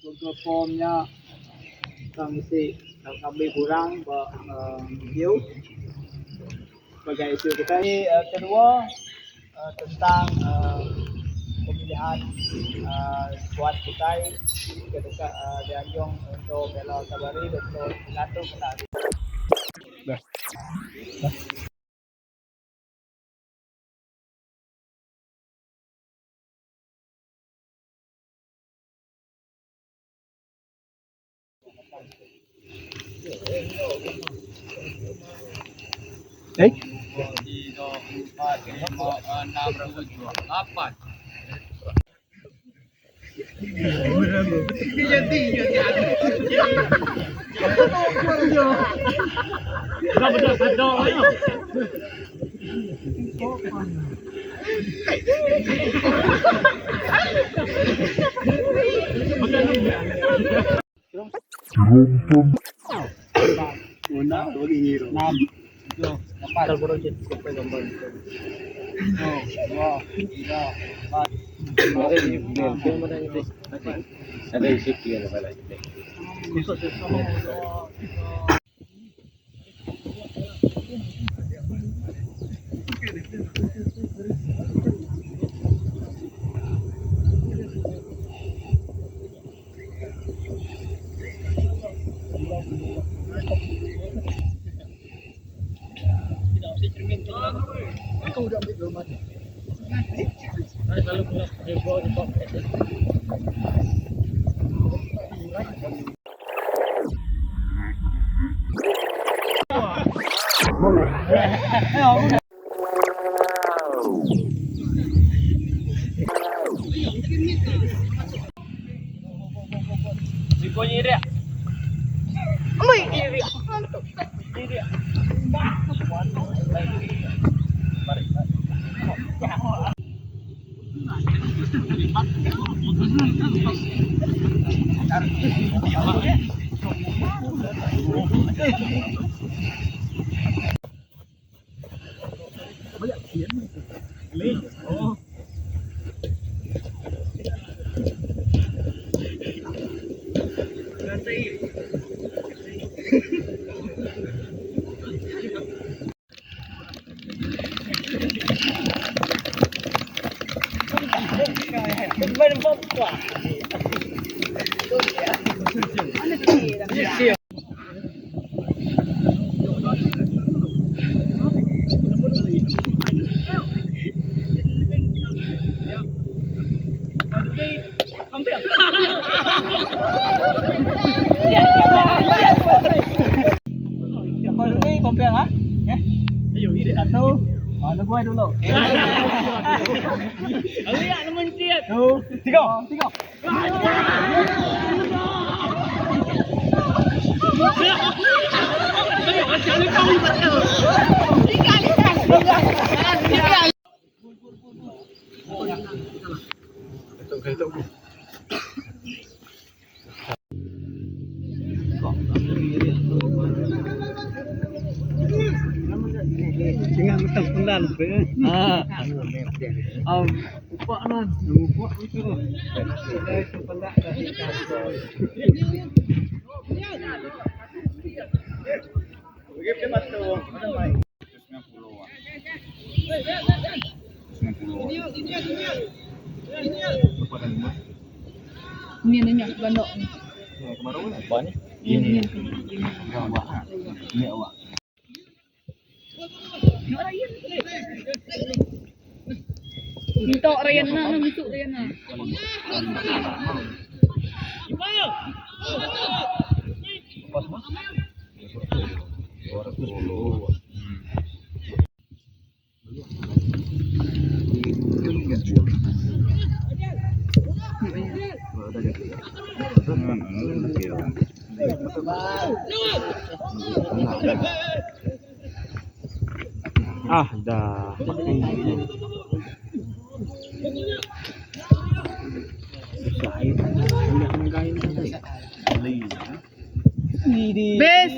Google Formnya kita mesti kami kurang view sebagai isu kita ini. Kedua tentang pemilihan squad kita ketika dianjung untuk bela Sabari untuk mengatur menang. Una, dua, tiga, enam, tujuh, delapan. Kalau jadi sampai gambar itu. Dua, tiga, empat. Ada isi dia lah. Khusus sama. Kau udah ambil rumah ni. Kalau pulang heboh di bawah. Sikonya dia. Amoi dia. Dia. Satu, ada gue dulu. Lihat teman ciat. Tuh, tiga. Jangan mentang pendan be. Upak non, upak itu. Itu pendak dari kantor. Begitu masuk. Mana mai? 90-an. 90-an. Ini nanya bandok. Kemarin apa nih? Ini. Ini awak. Minta Ryan na masuk Ryan na. Pas mas. Dah. Best.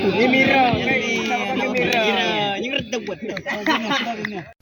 Ini miro, ini miro, ini miro.